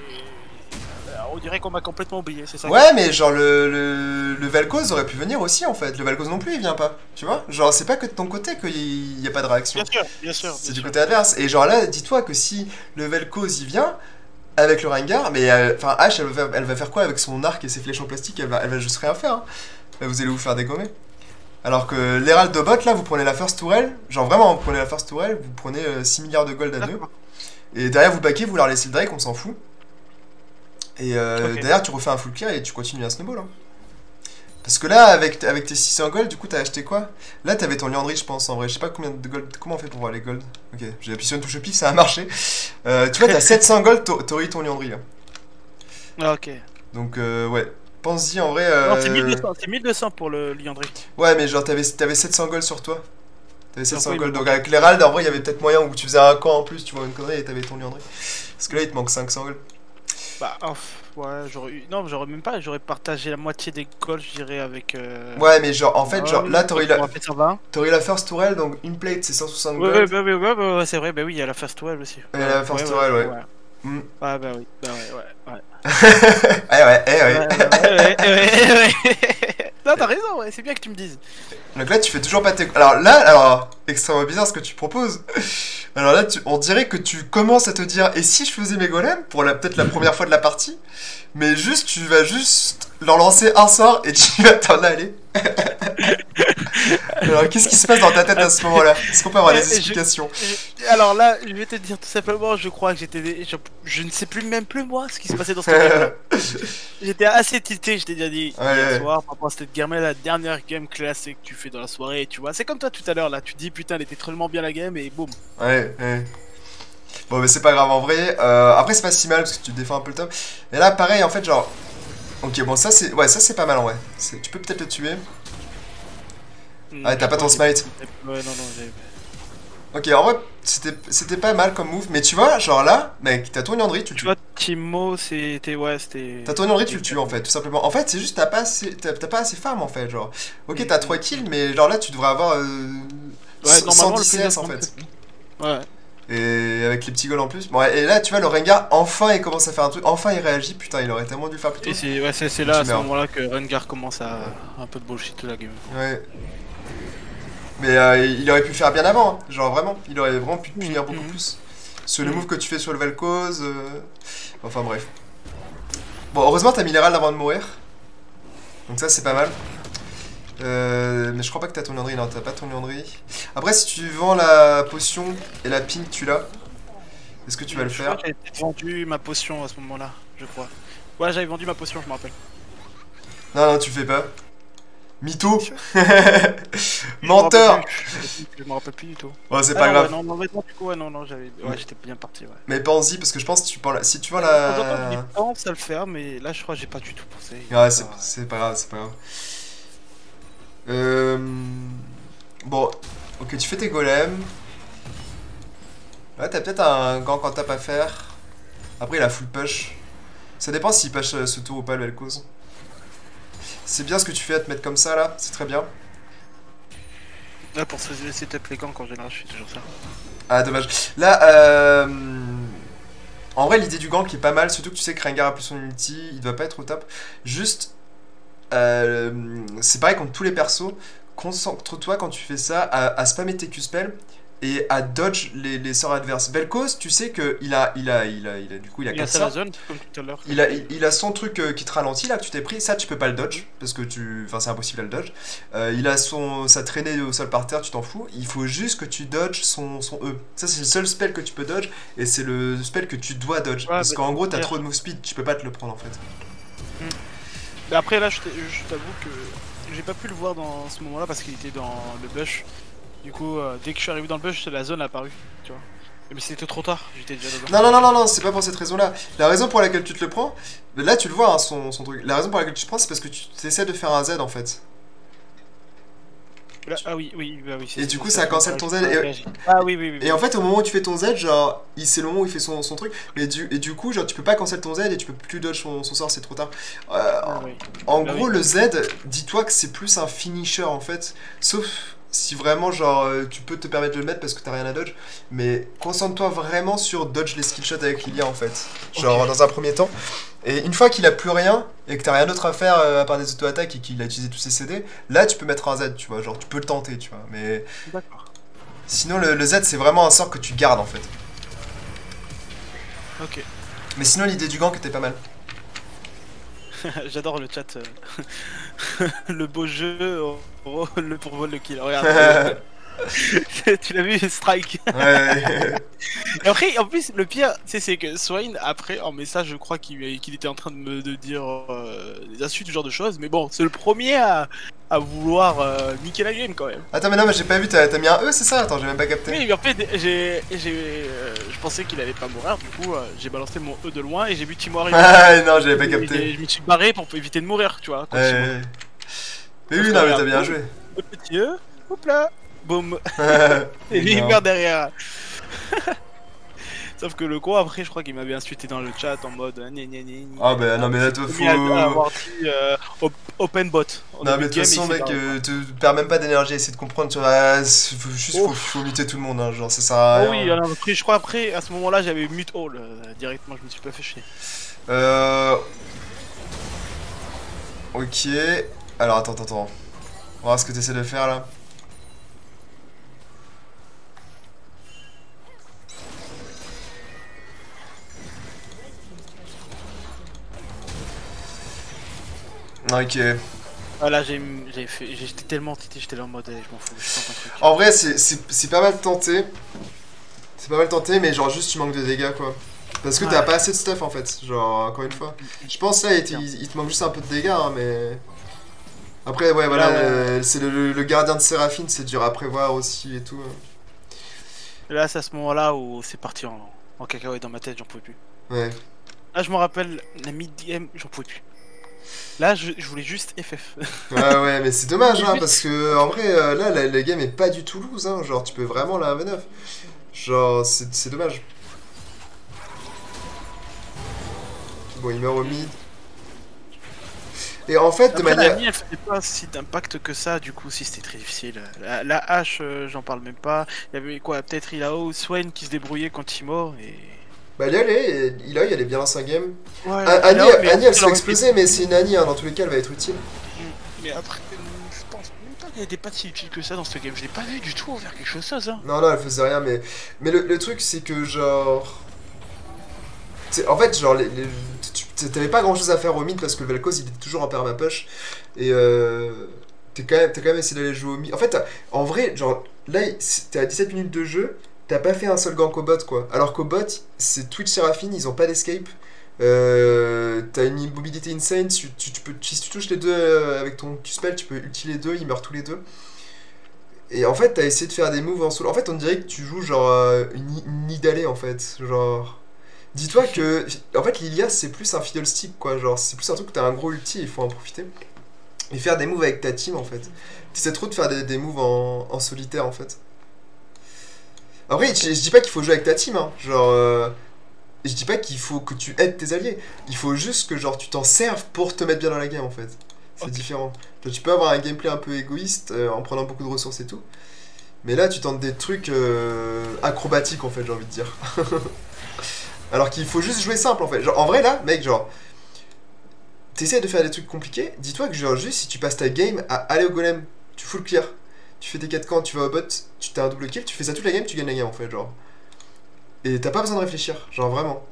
on dirait qu'on m'a complètement oublié, c'est ça? Ouais mais genre le Vel'Koz aurait pu venir aussi en fait. Le Vel'Koz non plus il vient pas, tu vois. Genre c'est pas que de ton côté qu'il y a pas de réaction. Bien sûr. C'est du côté adverse. Et genre là dis-toi que si le Vel'Koz il vient, avec le Rengar, mais enfin Ashe elle va faire quoi avec son arc et ses flèches en plastique? Elle va juste rien faire. Hein. Là, vous allez vous faire dégommer. Alors que l'Herald de bot, là, vous prenez la first tourelle, genre vraiment, vous prenez la first tourelle, vous prenez 6 milliards de gold à 2. Et derrière, vous backez, vous leur laissez le Drake, on s'en fout. Et derrière, tu refais un full clear et tu continues à snowball. Hein. Parce que là, avec tes 600 gold, du coup, t'as acheté quoi? Là, t'avais ton Liandry, je pense, en vrai. Je sais pas combien de gold. Comment on fait pour voir les gold? Ok, j'ai appuyé sur une touche au pif, ça a marché. Tu vois, t'as 700 gold, t'aurais eu ton Liandry. Là. Ah, ok. Donc, ouais. Pense-y en vrai. Non, c'est 1200 pour le Liandry. Ouais, mais genre, t'avais 700 gold sur toi. T'avais 700 gold. Donc, avec l'Herald, en vrai, il y avait peut-être moyen où tu faisais un camp en plus, tu vois, une connerie et t'avais ton Liandry. Parce que là, il te manque 500 gold. Bah, ouais, j'aurais eu. Non, j'aurais même pas. J'aurais partagé la moitié des calls, je dirais, avec. Ouais, mais genre, en fait, genre, là, t'aurais la first tourelle, donc une plate, c'est 160 gold. Ouais, c'est vrai, bah oui, il y a la first tourelle aussi. Et la first tourelle, ouais. Mm. Ouais, bah oui, bah ouais. Non, t'as raison, ouais, c'est bien que tu me dises. Donc là, tu fais toujours pas tes... Alors, extrêmement bizarre ce que tu proposes. Alors là, on dirait que tu commences à te dire, et si je faisais mes golems, pour peut-être la première fois de la partie, mais juste, tu vas juste leur lancer un sort et tu vas t'en aller. Alors, qu'est-ce qui se passe dans ta tête à ce moment-là? Est-ce qu'on peut avoir des explications? Alors là, je vais te dire tout simplement, je crois que je ne sais même plus moi ce qui se passait dans cette game-là. J'étais assez tilté, je t'ai déjà dit hier soir, par rapport à cette game-là, la dernière game classique que tu fais dans la soirée, tu vois. C'est comme toi tout à l'heure là, tu te dis putain, elle était tellement bien la game et boum. Ouais. Bon, mais c'est pas grave en vrai. Après, c'est pas si mal parce que tu défends un peu le top. Et là, pareil, en fait, genre. Ok, bon, ça c'est pas mal en vrai. Tu peux peut-être le tuer. Ah, t'as pas ton smite. Ouais, non, j'ai. Ok, en vrai, c'était pas mal comme move, mais tu vois, genre là, mec, t'as ton Liandry, tu le tues. Tu vois, Timo, c'était. T'as ton Liandry, tu le tues en fait, tout simplement. En fait, c'est juste, t'as pas assez farm en fait, genre. Ok, t'as 3 kills, mais genre là, tu devrais avoir 110 CS en fait. Ouais. Et avec les petits goals en plus. Bon, et là, tu vois, le Rengar, enfin, il commence à faire un truc. Enfin, il réagit. Putain, il aurait tellement dû le faire plus tôt. Et c'est là, à ce moment-là, que Rengar commence à un peu de bullshit toute la game. Ouais. Mais il aurait pu le faire bien avant. Hein. Genre, vraiment. Il aurait vraiment pu te punir beaucoup plus. Sur le move que tu fais sur le Vel'Koz. Enfin, bref. Bon, heureusement, t'as mis l'Herald avant de mourir. Donc, ça, c'est pas mal. Mais je crois pas que t'as ton Liandry, non, t'as pas ton Liandry. Après, si tu vends la potion et la ping, tu l'as. Est-ce que tu vas le faire? J'avais vendu ma potion à ce moment-là, je crois. Ouais, j'avais vendu ma potion, je me rappelle. Non, tu fais pas. Mytho. Menteur. Je me rappelle plus du tout. Ouais, c'est pas grave. Non, du coup, j'étais bien parti, ouais. Mais pense-y, parce que je pense que si tu vends la... Je pense à le faire, mais là, je crois que j'ai pas du tout pensé. Ouais, c'est pas grave, Bon, ok, tu fais tes golems. Ouais, t'as peut-être un gant quand tap à faire. Après, il a full push. Ça dépend s'il push ce tour ou pas, le Vel'Koz. C'est bien ce que tu fais à te mettre comme ça, là. C'est très bien. Là, pour se laisser taper les gants, quand général, je fais toujours ça. Ah, dommage. Là, en vrai, l'idée du gank qui est pas mal, surtout que tu sais que Rengar a plus son ulti, il doit pas être au top. Juste, c'est pareil contre tous les persos. Concentre-toi quand tu fais ça à spammer tes Q-spells et à dodge les sorts adverses. Vel'Koz, tu sais que il a 4 sorts. Zone, comme tout à l'heure. Il a son truc qui te ralentit là que tu t'es pris, ça tu peux pas le dodge parce que c'est impossible à le dodge. Il a sa traînée au sol par terre, tu t'en fous. Il faut juste que tu dodges son E. Ça c'est le seul spell que tu peux dodge et c'est le spell que tu dois dodge parce qu'en gros t'as trop de move speed, tu peux pas te le prendre en fait. Mais après là je t'avoue que j'ai pas pu le voir dans ce moment là parce qu'il était dans le bush. Du coup dès que je suis arrivé dans le bush la zone a apparu, tu vois. Mais c'était trop tard, j'étais déjà dedans. Non, c'est pas pour cette raison là. La raison pour laquelle tu te le prends, là tu le vois hein, son truc. La raison pour laquelle tu te prends c'est parce que tu essaies de faire un Z en fait. Là, ah oui. Et du coup ça cancelle ton Z. Oui. Et en fait au moment où tu fais ton Z, genre c'est le moment où il fait son truc. Et du coup genre tu peux pas cancel ton Z et tu peux plus dodge son sort, c'est trop tard. En gros le Z, dis-toi que c'est plus un finisher en fait. Sauf si vraiment genre tu peux te permettre de le mettre parce que t'as rien à dodge. Mais concentre-toi vraiment sur dodge les skill shots avec Lilia en fait. Genre dans un premier temps. Et une fois qu'il a plus rien et que t'as rien d'autre à faire à part des auto-attaques et qu'il a utilisé tous ses CD, là tu peux mettre un Z, tu vois, genre tu peux le tenter, tu vois, mais... D'accord. Sinon le Z c'est vraiment un sort que tu gardes en fait. Ok. Mais sinon, l'idée du gank était pas mal. J'adore le chat. Le beau jeu, le pour vol le kill. Regarde. Tu l'as vu, Strike. Ouais. Et après, en plus, le pire, c'est que Swain, après, en message, je crois qu'il était en train de dire des insultes, ce genre de choses. Mais bon, c'est le premier à vouloir niquer la game quand même. Attends, mais non, mais j'ai pas vu, t'as mis un E, c'est ça? Attends, j'ai même pas capté. Oui, mais en fait, je pensais qu'il allait pas mourir, du coup, j'ai balancé mon E de loin et j'ai vu Timo arriver. Ah non, j'avais pas capté. Je me suis barré pour éviter de mourir, tu vois. Ouais. Mais oui, non, mais t'as bien joué. Le petit E, hop là, boum. Et lui, il meurt derrière. Sauf que le con, après, je crois qu'il m'avait insulté dans le chat en mode Ah bah non, mais là, toi, faut. avoir dit open bot. Non, mais de toute façon, mec, te perds même pas d'énergie à essayer de comprendre. Tu vois, faut muter tout le monde, hein, genre, ça sert à rien. Oui, alors, après, je crois, après, à ce moment-là, j'avais mute all directement, je me suis pas fait chier. Ok. Alors, attends. On va voir ce que t'essaies de faire là. Ok. Voilà, j'étais tellement tité, j'étais là en mode, je m'en fous, je tente un truc. En vrai, c'est pas mal tenté. C'est pas mal tenté, mais genre juste tu manques de dégâts quoi. Parce que t'as pas assez de stuff en fait, genre encore une fois. Je pense là il te manque juste un peu de dégâts, hein, mais. Après, ouais, voilà, c'est le gardien de Séraphine, c'est dur à prévoir aussi et tout. Là, c'est à ce moment-là où c'est parti en cacahuète dans ma tête, j'en pouvais plus. Ouais. Là, je me rappelle, la mid-game, j'en pouvais plus. Là, je voulais juste FF. Ouais, mais c'est dommage, hein, parce que en vrai, là, la game est pas du tout loose, hein, genre, tu peux vraiment la V9. Genre, c'est dommage. Bon, il meurt au mid. Et en fait, de après, manière. la mie, elle faisait pas si d'impact que ça, du coup, si c'était très difficile. La hache, j'en parle même pas. Il y avait quoi, peut-être Ilao, Swain qui se débrouillait quand Timo, et. Bah, il est bien dans sa game. Ouais, Annie, elle se fait exploser, mais c'est une Annie, hein, dans tous les cas, elle va être utile. Mais après, je pense même pas qu'elle était pas si utile que ça dans ce game. Je l'ai pas vu du tout vers quelque chose, ça. Non, elle faisait rien, mais le truc, c'est que genre. En fait, genre, t'avais pas grand chose à faire au mid parce que le Vel'Koz il était toujours en permapush. Et t'as quand même essayé d'aller jouer au mid. En fait, en vrai, genre, là, t'es à 17 minutes de jeu, t'as pas fait un seul gank au bot quoi. Alors qu'au bot, c'est Twitch Séraphine, ils ont pas d'escape. T'as une immobilité insane, si tu touches les deux avec ton Q-spell, tu peux ulti les deux, ils meurent tous les deux. Et en fait, t'as essayé de faire des moves en solo. En fait, on dirait que tu joues genre une Nidalée en fait. Genre. Dis-toi que. En fait, Lilia, c'est plus un fiddle stick quoi. Genre, c'est plus un truc que t'as un gros ulti et il faut en profiter. Et faire des moves avec ta team en fait. T'essaies trop de faire des moves en solitaire en fait. Après, je dis pas qu'il faut jouer avec ta team, hein. Genre. Je dis pas qu'il faut que tu aides tes alliés. Il faut juste que genre tu t'en serves pour te mettre bien dans la game en fait. C'est différent. Genre, tu peux avoir un gameplay un peu égoïste en prenant beaucoup de ressources et tout. Mais là, tu tentes des trucs acrobatiques en fait, j'ai envie de dire. Alors qu'il faut juste jouer simple en fait. Genre, en vrai là, mec, genre. T'essaies de faire des trucs compliqués. Dis-toi que genre juste si tu passes ta game à aller au golem, tu full clear. Tu fais tes 4 camps, tu vas au bot, tu t'as un double kill, tu fais ça toute la game, tu gagnes la game en fait, genre. Et t'as pas besoin de réfléchir, genre vraiment.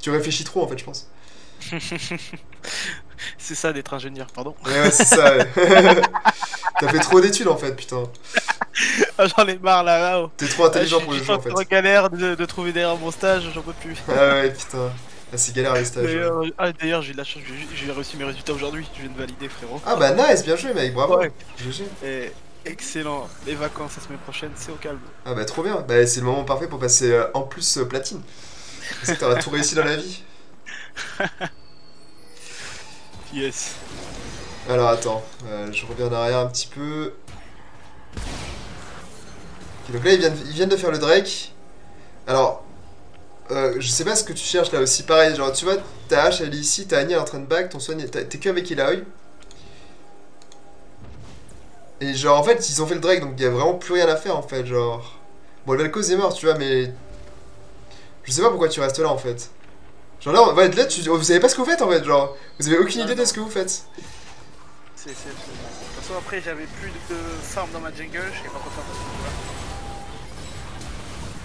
Tu réfléchis trop en fait, je pense. C'est ça d'être ingénieur, pardon. Ouais, c'est ça, ouais. T'as fait trop d'études en fait, putain. J'en ai marre là. T'es trop intelligent pour le jeu en fait. Je suis galère de trouver derrière mon stage, j'en peux plus. Ah ouais, putain. Ah, c'est galère les stages. D'ailleurs, j'ai de la chance, j'ai réussi mes résultats aujourd'hui. Je viens de valider, frérot. Ah bah nice, bien joué, mec, bravo. Ouais. GG. Et excellent. Les vacances la semaine prochaine, c'est au calme. Ah bah trop bien. Bah c'est le moment parfait pour passer en plus platine. C'est que t'auras tout réussi dans la vie. Yes. Alors attends, je reviens en arrière un petit peu. Okay, donc là ils viennent de faire le Drake. Alors, je sais pas ce que tu cherches là aussi. Pareil, genre tu vois, ta hache elle est ici, ta Annie elle est en train de back, ton soigne, t'es que avec Ilaoi. Et genre en fait ils ont fait le Drake donc il y a vraiment plus rien à faire en fait, genre. Bon le Vel'Koz est mort tu vois mais. Je sais pas pourquoi tu restes là en fait. Genre là, vous savez pas ce que vous faites en fait, genre. Vous avez aucune idée de ce que vous faites. C'est absolument. De toute façon après j'avais plus de farm dans ma jungle, je sais pas quoi faire.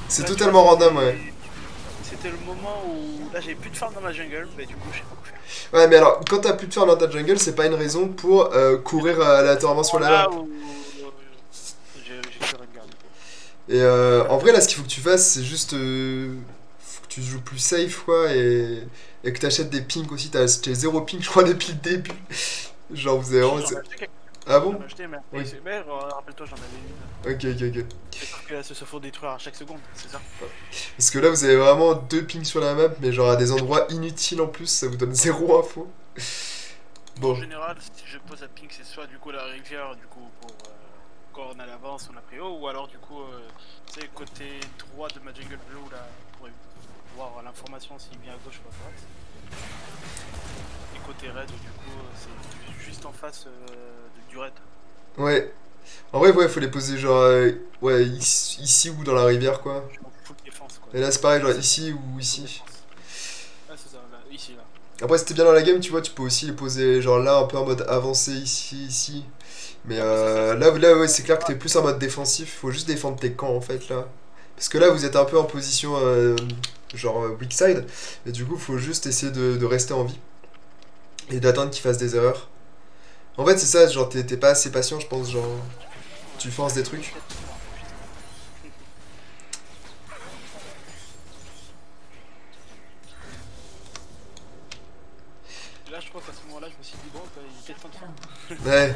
C'est totalement random, ouais. c'était le moment où là j'avais plus de farm dans ma jungle, mais du coup je sais pas quoi faire. Ouais, mais alors, quand t'as plus de farm dans ta jungle, c'est pas une raison pour courir aléatoirement sur la map. J'ai fait Rengar. Et en vrai, là, ce qu'il faut que tu fasses, c'est juste. Faut que tu joues plus safe, quoi, et que t'achètes des pings aussi. T'as 0 ping, je crois, depuis le début. Genre, vous avez vraiment. Ah bon? J'en ai acheté, mais rappelle-toi, j'en avais une. Ok. Sauf que là, se faut détruire à chaque seconde, c'est ça? Parce que là, vous avez vraiment 2 pings sur la map, mais genre à des endroits inutiles en plus, ça vous donne 0 info. Bon. En général, si je pose à ping, c'est soit du coup la rivière, du coup, pour quand on a l'avance, on a pris haut, ou alors du coup, c'est côté droit de ma jungle blue, là, pour voir l'information s'il vient à gauche ou à droite. Et côté raid, du coup, c'est juste en face du raid. Ouais. En vrai, ouais, faut les poser genre ouais, ici ou dans la rivière, quoi. Je m'en fous de défense, quoi. Et là, c'est pareil, genre ici ou ici. Ah, c'est ça, là, ici, là. Après, si t'es bien dans la game, tu vois, tu peux aussi les poser genre là, un peu en mode avancé, ici. Mais là, ouais, c'est clair que t'es plus en mode défensif. Faut juste défendre tes camps, en fait, là. Parce que là, vous êtes un peu en position genre weak side. Et du coup, faut juste essayer de rester en vie. Et d'attendre qu'ils fassent des erreurs. En fait, c'est ça, genre, t'es pas assez patient, je pense, genre. Tu forces des trucs. Là, je crois qu'à ce moment-là, je me suis dit, bon, il est peut-être temps de faire. Ouais.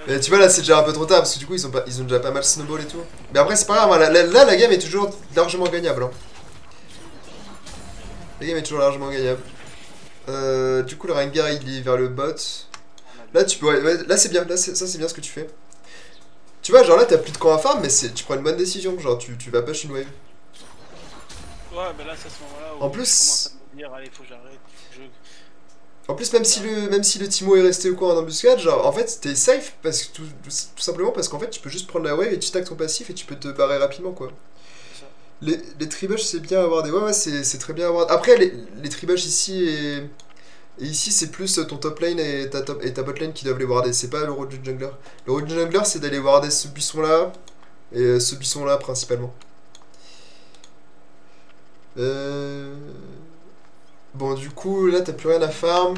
Mais tu vois, là, c'est déjà un peu trop tard, parce que du coup, ils ont déjà pas mal snowball et tout. Mais après, c'est pas grave, hein, là, la game est toujours largement gagnable. Hein. La game est toujours largement gagnable. Du coup, le Rengar, il est vers le bot. Là, tu peux. Ouais, là, c'est bien, là, ça, c'est bien ce que tu fais. Tu vois, genre là, t'as plus de camp à farm, mais tu prends une bonne décision. Genre, tu vas push une wave. Ouais, mais là, c'est à ce moment-là où en plus, je commence à me dire, allez, faut que j'arrête. En plus, même si le Timo est resté au coin en embuscade, genre, en fait, t'es safe, parce que tout simplement parce qu'en fait, tu peux juste prendre la wave et tu stacks ton passif et tu peux te barrer rapidement, quoi. Les tribush, c'est bien avoir des... Ouais, c'est très bien avoir... Après, les tribush ici et ici, c'est plus ton top lane et ta bot lane qui doivent les warder. C'est pas le rôle du jungler. Le rôle du jungler, c'est d'aller warder ce buisson-là et ce buisson-là, principalement. Bon, du coup, là, t'as plus rien à farm.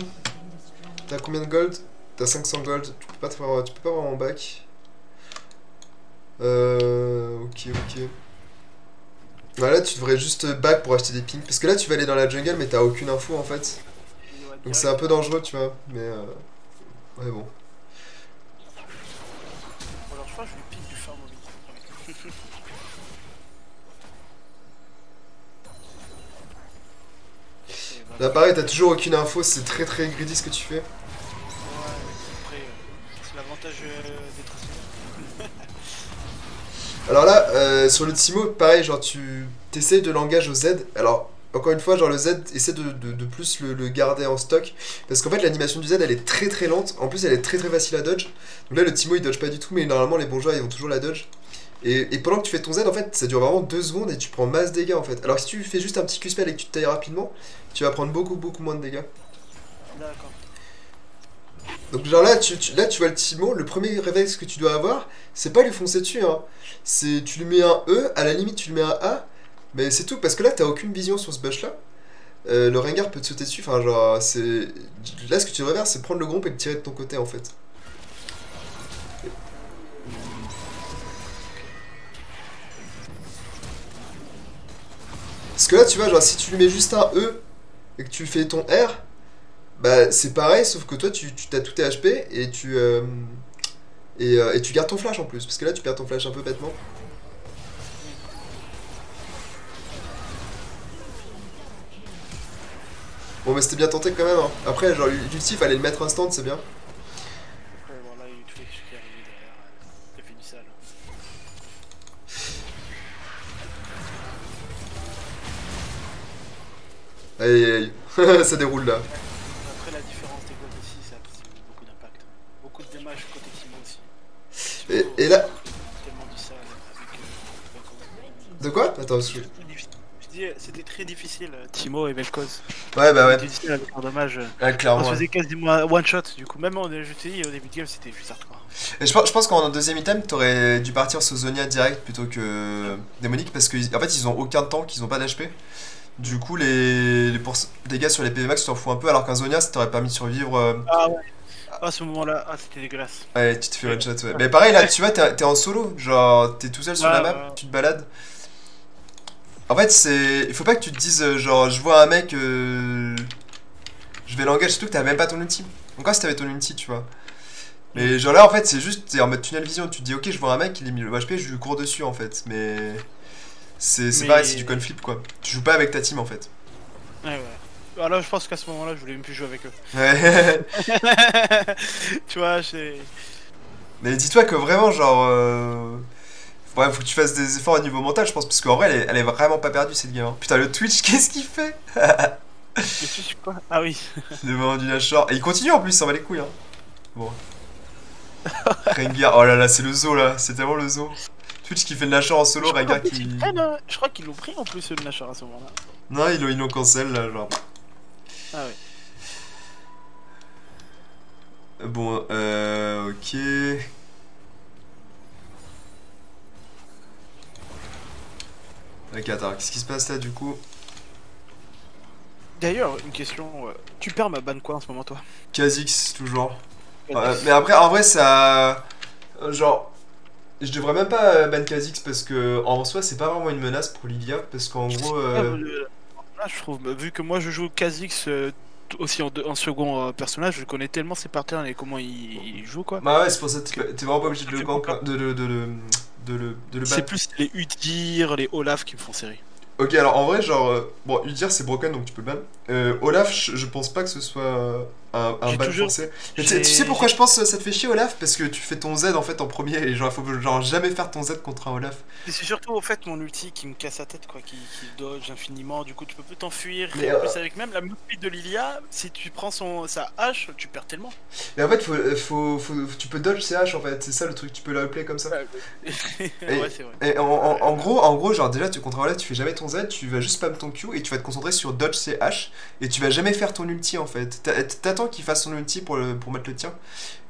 T'as combien de gold? T'as 500 gold. Tu peux pas vraiment back. Ok. Là, tu devrais juste back pour acheter des pings. Parce que là, tu vas aller dans la jungle, mais t'as aucune info en fait. Donc c'est un peu dangereux, tu vois. Mais ouais, bon. Alors, je crois que je lui ping du farm au milieu. Là, pareil, t'as toujours aucune info. C'est très greedy ce que tu fais. Ouais, après, c'est l'avantage d'être assis. Alors là, sur le Timo, pareil, genre tu t'essayes de l'engage au Z. Alors, encore une fois, genre le Z, essaie de plus le garder en stock. Parce qu'en fait, l'animation du Z, elle est très lente. En plus, elle est très facile à dodge. Donc là, le Timo, il dodge pas du tout, mais normalement, les bons joueurs, ils vont toujours la dodge. Et pendant que tu fais ton Z, en fait, ça dure vraiment 2 secondes et tu prends masse dégâts, en fait. Alors si tu fais juste un petit Q-spell et que tu te tailles rapidement, tu vas prendre beaucoup moins de dégâts. D'accord. Donc genre là, tu vois le Timo, le premier réflexe que tu dois avoir, c'est pas lui foncer dessus, hein. C'est tu lui mets un E, à la limite tu lui mets un A, mais c'est tout, parce que là t'as aucune vision sur ce bush là. Le Rengar peut te sauter dessus, enfin genre c'est... Là ce que tu devrais faire c'est prendre le groupe et le tirer de ton côté en fait. Parce que là tu vois, genre si tu lui mets juste un E et que tu fais ton R, bah c'est pareil, sauf que toi tu t'as tout tes HP et tu gardes ton flash en plus, parce que là tu perds ton flash un peu bêtement. Bon mais c'était bien tenté quand même, hein. Après genre l'ulti fallait le mettre instant, c'est bien. Après voilà, il y a eu tous les qui est arrivé derrière, il a fait du sale. Aïe, ça déroule là. Après la différence des goals aussi, ça a beaucoup d'impact. Beaucoup de dommages côté Timo aussi. Et là... Tellement du sale avec... De quoi? Attends, c'était dit, c'était très difficile, Timo et Vel'Koz. Ouais, bah ouais. C'était difficile avec un dommage. Ouais, clairement. On se faisait quasiment one shot, du coup, même je te dis, au début de game, c'était juste hardcore. Et je pense qu'en deuxième item, t'aurais dû partir sur Zonia direct plutôt que Démonique parce qu'en fait, ils ont aucun tank, ils ont pas d'HP. Du coup, les dégâts sur les PV max, tu t'en fous un peu, alors qu'un Zonia, ça t'aurait permis de survivre. Ah ouais. À ce moment-là, c'était dégueulasse. Ouais, tu te fais one shot, ouais. Mais pareil, là, tu vois, t'es en solo, genre, t'es tout seul sur la map, tu te balades. En fait, il faut pas que tu te dises, genre, je vois un mec, je vais l'engage, surtout que t'as même pas ton ulti. Encore si t'avais ton ulti, tu vois. Mais genre là, en fait, c'est juste, t'es en mode tunnel vision, tu te dis, ok, je vois un mec, il est mis le HP, je lui cours dessus, en fait. Mais c'est pareil, c'est du conflip, quoi. Tu joues pas avec ta team, en fait. Ouais, ouais. Alors là, je pense qu'à ce moment-là, je voulais même plus jouer avec eux. Ouais. Tu vois, j'ai... Mais dis-toi que vraiment, genre... Ouais, faut que tu fasses des efforts au niveau mental, je pense, parce qu'en vrai, elle est vraiment pas perdue, cette game. Hein. Putain, le Twitch, qu'est-ce qu'il fait? Le Twitch, quoi? Ah oui. Le moment du Nashor. Et il continue, en plus, ça va les couilles, hein. Bon. Rengar, oh là là, c'est le zoo, là. C'est tellement le zoo. Twitch qui fait le Nashor en solo, Rengar qui... Je crois qu'ils l'ont pris, en plus, le Nashor, à ce moment-là. Non, ils l'ont cancel, là, genre... Ah ouais. Bon, ok. Ok, attends, qu'est-ce qui se passe là du coup? D'ailleurs, une question, tu perds ma ban quoi en ce moment, toi? Kha'Zix, toujours. Mais après, en vrai, ça. Genre. Je devrais même pas ban Kha'Zix parce que en soi, c'est pas vraiment une menace pour Lilia. Parce qu'en gros. Là, je trouve, vu que moi je joue Kha'Zix aussi en second personnage, je connais tellement ses patterns et comment il joue quoi. Bah ouais, c'est pour ça que t'es vraiment pas obligé de le gank, de le ban. C'est plus les Udyr, les Olaf qui me font série. Ok, alors en vrai, genre. Bon, Udyr c'est broken donc tu peux le ban. Olaf, je pense pas que ce soit un ban forcé. Mais tu sais pourquoi je pense que ça te fait chier Olaf? Parce que tu fais ton Z en fait en premier et genre, il faut genre jamais faire ton Z contre un Olaf. C'est surtout au fait mon ulti qui me casse la tête quoi, qui dodge infiniment, du coup tu peux plus t'enfuir. Mais et en plus avec même la move speed de Lilia, si tu prends sa hache, tu perds tellement. Mais en fait, tu peux dodge CH en fait, c'est ça le truc, tu peux la play comme ça. Ouais, c'est vrai. Et en gros, genre déjà, contre un Olaf, tu fais jamais ton Z, tu vas juste spam ton Q et tu vas te concentrer sur dodge CH et tu vas jamais faire ton ulti en fait. T'attends qu'il fasse son ulti pour mettre le tien.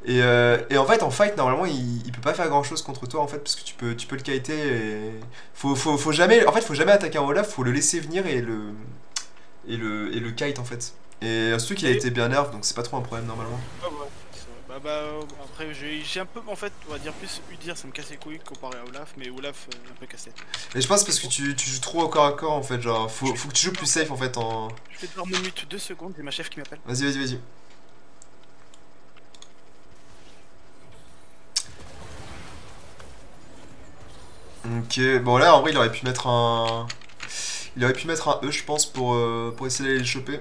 Et en fait, en fight, normalement, il peut pas faire grand chose contre toi en fait, parce que tu peux le kiter et. Faut jamais. En fait, faut jamais attaquer un Olaf, faut le laisser venir et le kite en fait. Et surtout qu'il a été bien nerf, donc c'est pas trop un problème normalement. Ah ouais. Après j'ai un peu en fait on va dire plus Udyr ça me casse les couilles comparé à Olaf, mais Olaf un peu cassé. Et je pense parce que tu joues trop au corps à corps en fait, genre faut que tu joues plus safe en fait en. Je vais devoir me mute 2 secondes, j'ai ma chef qui m'appelle. Vas-y. Ok, bon là en vrai il aurait pu mettre un. Il aurait pu mettre un E je pense pour essayer d'aller le choper.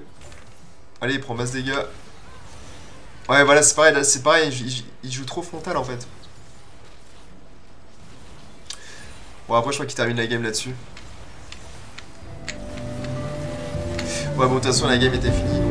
Allez il prend masse dégâts. Ouais voilà c'est pareil, il joue trop frontal en fait. Bon après je crois qu'il termine la game là-dessus. Ouais bon de toute façon la game était finie.